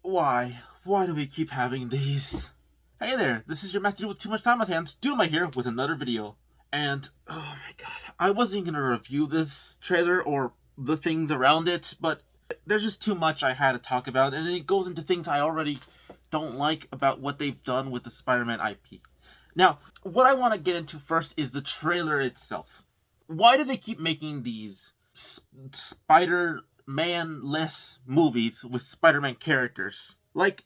Why? Why do we keep having these? Hey there, this is your Matthew with too much time on hands, Duma here with another video. And, oh my god, I wasn't gonna review this trailer or the things around it, but there's just too much I had to talk about, and it goes into things I already don't like about what they've done with the Spider-Man IP. Now, what I want to get into first is the trailer itself. Why do they keep making these Spider-Man-less movies with Spider-Man characters? Like,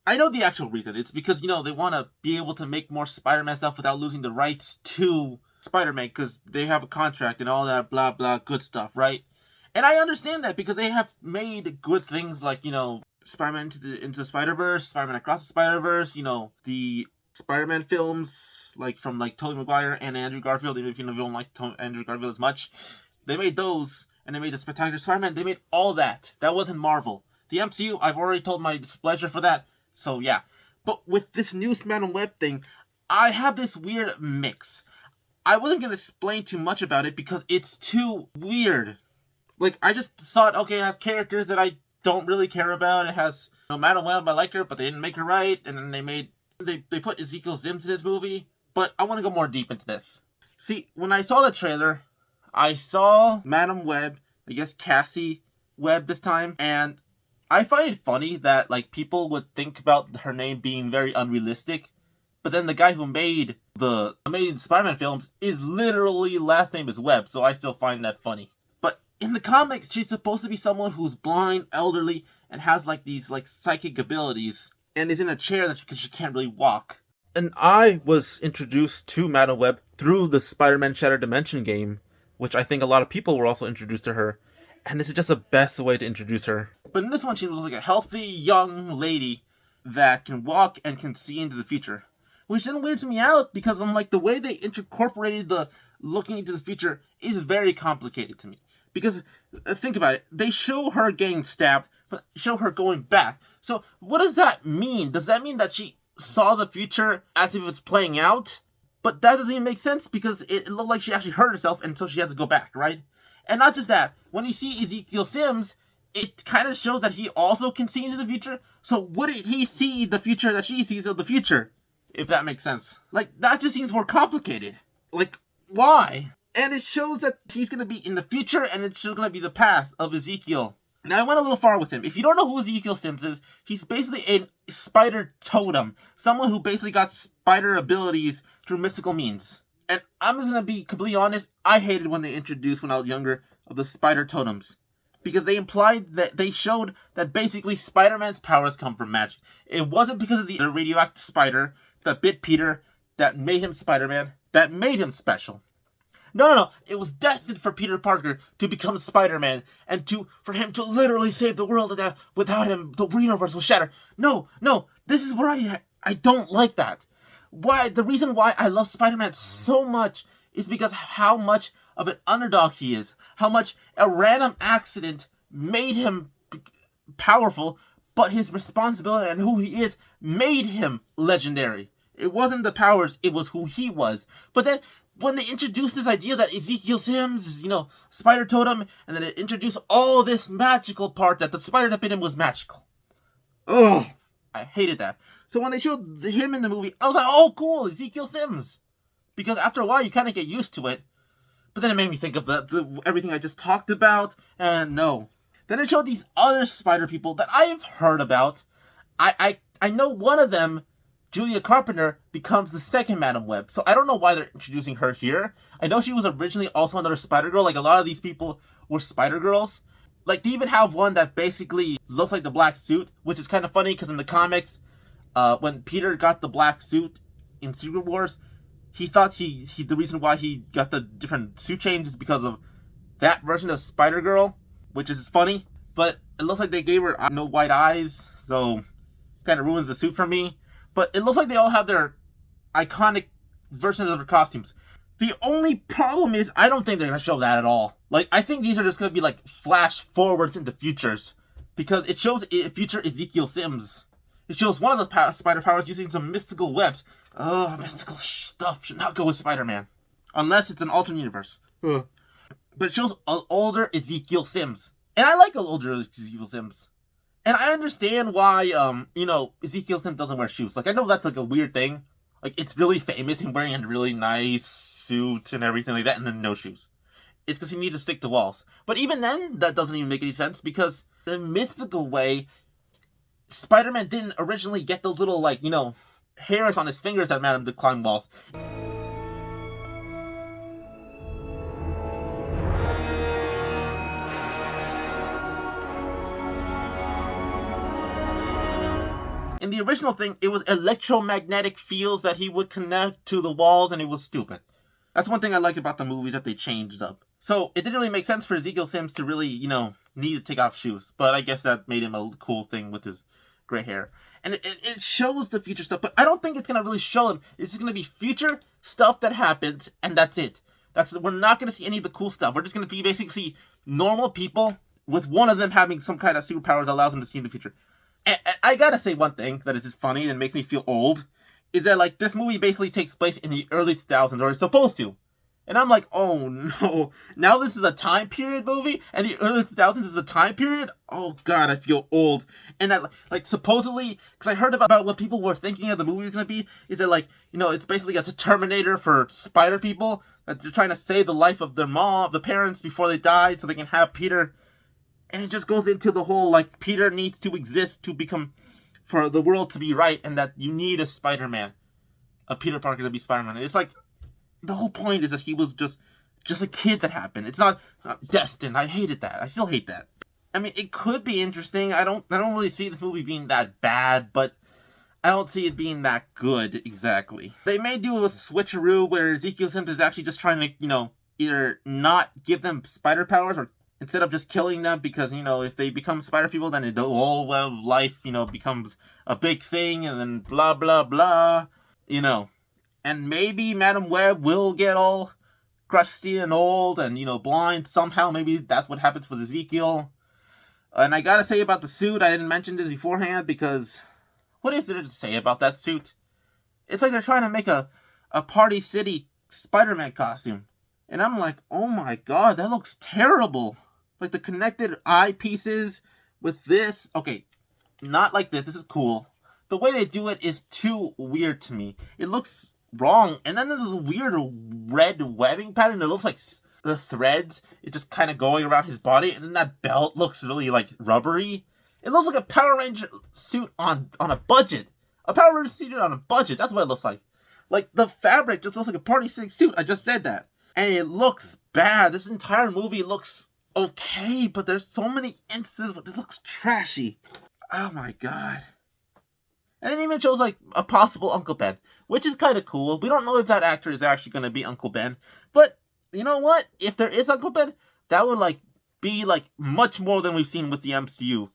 I know the actual reason. It's because, they want to be able to make more Spider-Man stuff without losing the rights to Spider-Man, because they have a contract and all that blah blah good stuff, right? And I understand that because they have made good things like, Spider-Man into the Spider-Verse, Spider-Man Across the Spider-Verse, the Spider-Man films, from Tobey Maguire and Andrew Garfield, even if you don't like Andrew Garfield as much. They made those, and they made the Spectacular Spider-Man. They made all that. That wasn't Marvel. The MCU, I've already told my displeasure for that, so yeah. But with this new Madam Web thing, I have this weird mix. I wasn't going to explain too much about it because it's too weird. I just saw it, okay, it has characters that I don't really care about. It has, Madam Web, I like her, but they didn't make her right, and then they put Ezekiel Sims in this movie, but I want to go more deep into this. See, when I saw the trailer, I saw Madam Web, I guess Cassie Webb this time, and I find it funny that, people would think about her name being very unrealistic, but then the guy who made the amazing Spider-Man films is literally last name is Webb, so I still find that funny. But in the comics, she's supposed to be someone who's blind, elderly, and has, these, psychic abilities, and is in a chair because she can't really walk. And I was introduced to Madam Web through the Spider-Man Shattered Dimension game, which I think a lot of people were also introduced to her, and this is just the best way to introduce her. But in this one, she looks like a healthy, young lady that can walk and can see into the future. Which then weirds me out because I'm the way they incorporated the looking into the future is very complicated to me. Because, think about it, they show her getting stabbed, but show her going back. So, what does that mean? Does that mean that she saw the future as if it's playing out? But that doesn't even make sense because it looked like she actually hurt herself and so she has to go back, right? And not just that, when you see Ezekiel Sims, it kind of shows that he also can see into the future. So wouldn't he see the future that she sees of the future? If that makes sense. That just seems more complicated. Why? And it shows that he's going to be in the future and it's just going to be the past of Ezekiel. Now, I went a little far with him. If you don't know who Ezekiel Sims is, he's basically a spider totem. Someone who basically got spider abilities through mystical means. And I'm just going to be completely honest, I hated when they introduced, when I was younger, of the spider totems. Because they implied that they showed that basically Spider-Man's powers come from magic. It wasn't because of the radioactive spider that bit Peter, that made him Spider-Man, that made him special. No. It was destined for Peter Parker to become Spider-Man and for him to literally save the world, and without him, the universe will shatter. No. This is where I don't like that. The reason why I love Spider-Man so much is because how much of an underdog he is. How much a random accident made him powerful, but his responsibility and who he is made him legendary. It wasn't the powers, it was who he was. But then, when they introduced this idea that Ezekiel Sims is, Spider Totem, and then it introduced all this magical part that the spider that bit him was magical. Ugh! I hated that. So when they showed him in the movie, I was like, oh cool, Ezekiel Sims. Because after a while, you kind of get used to it. But then it made me think of the everything I just talked about, and no. Then it showed these other spider people that I've heard about. I know one of them, Julia Carpenter, becomes the second Madam Web. So I don't know why they're introducing her here. I know she was originally also another Spider-Girl. A lot of these people were Spider-Girls. They even have one that basically looks like the black suit, which is kind of funny because in the comics, when Peter got the black suit in Secret Wars, he thought the reason why he got the different suit changes because of that version of Spider-Girl, which is funny. But it looks like they gave her no white eyes, so kind of ruins the suit for me. But it looks like they all have their iconic versions of their costumes. The only problem is I don't think they're going to show that at all. I think these are just going to be flash forwards into futures. Because it shows future Ezekiel Sims. It shows one of the spider powers using some mystical webs. Oh, mystical stuff should not go with Spider-Man. Unless it's an alternate universe. But it shows an older Ezekiel Sims. And I like older Ezekiel Sims. And I understand why, Ezekiel Sims doesn't wear shoes. Like, I know that's, like, a weird thing. Like, it's really famous, him wearing a really nice suit and everything like that, and then no shoes. It's because he needs to stick to walls. But even then, that doesn't even make any sense, because the mystical way, Spider-Man didn't originally get those little, like, hairs on his fingers that made him to climb walls. In the original thing, it was electromagnetic fields that he would connect to the walls, and it was stupid. That's one thing I like about the movies that they changed up. So it didn't really make sense for Ezekiel Sims to really, need to take off shoes. But I guess that made him a cool thing with his gray hair. And it shows the future stuff, but I don't think it's going to really show him. It's just going to be future stuff that happens, and that's it. We're not going to see any of the cool stuff. We're just going to be basically see normal people with one of them having some kind of superpowers that allows them to see in the future. And I gotta say one thing that is just funny and makes me feel old, is that, like, this movie basically takes place in the early 2000s, or it's supposed to. And I'm like, oh no, now this is a time period movie, and the early 2000s is a time period? Oh god, I feel old. And that, like, supposedly, because I heard about what people were thinking of the movie was gonna be, is that, like, it's basically a Terminator for spider people, that they're trying to save the life of their mom, the parents, before they died, so they can have Peter. And it just goes into the whole, like, Peter needs to exist to become, for the world to be right, and that you need a Spider-Man, a Peter Parker to be Spider-Man. It's like, the whole point is that he was just a kid that happened. It's not destined. I hated that. I still hate that. I mean, it could be interesting. I don't really see this movie being that bad, but I don't see it being that good, exactly. They may do a switcheroo where Ezekiel Sims is actually just trying to, either not give them spider powers, or instead of just killing them, because, if they become spider people, then the whole life, becomes a big thing, and then blah, blah, blah, And maybe Madam Web will get all crusty and old and, blind somehow. Maybe that's what happens with Ezekiel. And I gotta say about the suit, I didn't mention this beforehand, because what is there to say about that suit? It's like they're trying to make a Party City Spider-Man costume. And I'm like, oh my god, that looks terrible. Like, the connected eye pieces with this. Okay, not like this. This is cool. The way they do it is too weird to me. It looks wrong. And then there's this weird red webbing pattern that looks like the threads is just kind of going around his body. And then that belt looks really, like, rubbery. It looks like a Power Ranger suit on a budget. A Power Ranger suit on a budget. That's what it looks like. Like, the fabric just looks like a Party City suit. I just said that. And it looks bad. This entire movie looks okay, but there's so many instances where this looks trashy. Oh my god. And it even shows, like, a possible Uncle Ben, which is kind of cool. We don't know if that actor is actually going to be Uncle Ben, but you know what? If there is Uncle Ben, that would, like, be, like, much more than we've seen with the MCU.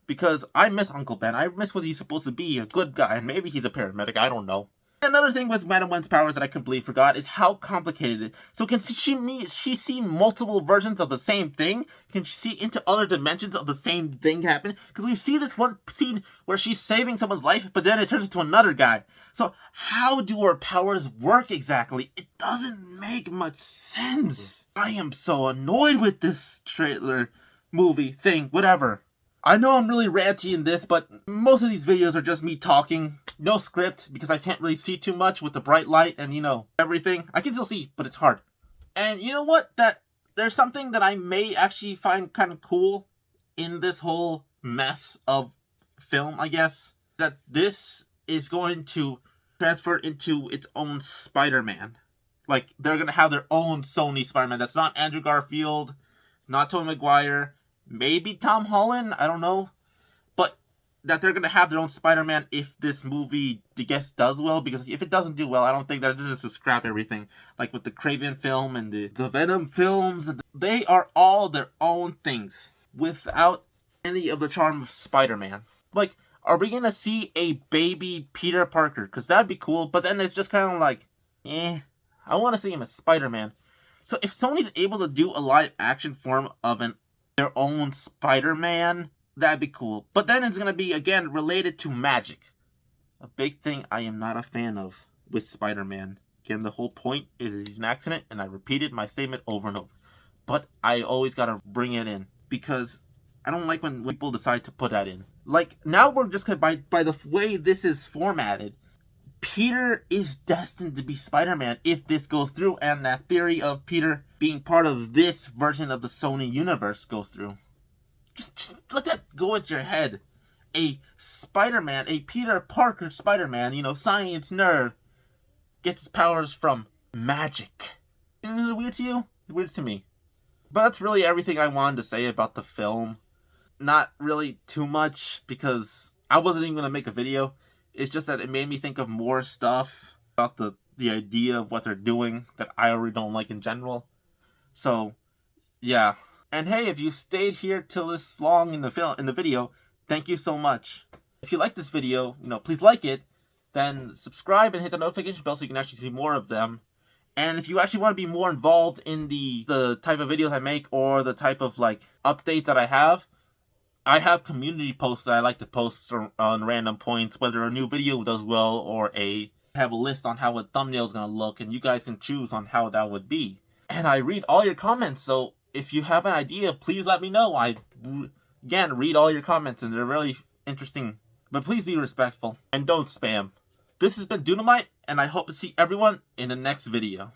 Because I miss Uncle Ben. I miss what he's supposed to be, a good guy, and maybe he's a paramedic, I don't know. Another thing with Madam Wen's powers that I completely forgot is how complicated it is. So can she see multiple versions of the same thing? Can she see into other dimensions of the same thing happen? Because we see this one scene where she's saving someone's life, but then it turns into another guy. So how do her powers work exactly? It doesn't make much sense. I am so annoyed with this trailer, movie, thing, whatever. I know I'm really ranty in this, but most of these videos are just me talking. No script, because I can't really see too much with the bright light and, everything. I can still see, but it's hard. And you know what? There's something that I may actually find kind of cool in this whole mess of film, I guess. That this is going to transfer into its own Spider-Man. Like, they're going to have their own Sony Spider-Man. That's not Andrew Garfield, not Tobey Maguire, maybe Tom Holland, I don't know. But that they're going to have their own Spider-Man if this movie, I guess, does well. Because if it doesn't do well, I don't think that they're just to scrap everything. Like with the Craven film and the Venom films. They are all their own things. Without any of the charm of Spider-Man. Like, are we going to see a baby Peter Parker? Because that'd be cool. But then it's just kind of like, I want to see him as Spider-Man. So if Sony's able to do a live action form of their own Spider-Man, that'd be cool. But then it's going to be, again, related to magic. A big thing I am not a fan of with Spider-Man. Again, the whole point is he's an accident, and I repeated my statement over and over. But I always got to bring it in. Because I don't like when people decide to put that in. Like, now we're just gonna, by the way this is formatted, Peter is destined to be Spider-Man if this goes through, and that theory of Peter being part of this version of the Sony universe goes through. Just let that go into your head. A Spider-Man, a Peter Parker Spider-Man, science nerd, gets his powers from magic. Isn't it weird to you? It's weird to me. But that's really everything I wanted to say about the film. Not really too much, because I wasn't even going to make a video. It's just that it made me think of more stuff about the idea of what they're doing that I already don't like in general. So, yeah. And hey, if you stayed here till this long in the video, thank you so much. If you like this video, please like it. Then subscribe and hit the notification bell so you can actually see more of them. And if you actually want to be more involved in the type of videos I make, or the type of updates that I have community posts that I like to post on random points, whether a new video does well or I have a list on how a thumbnail is going to look, and you guys can choose on how that would be. And I read all your comments, so if you have an idea, please let me know. I, again, read all your comments, and they're really interesting. But please be respectful, and don't spam. This has been Dunamite, and I hope to see everyone in the next video.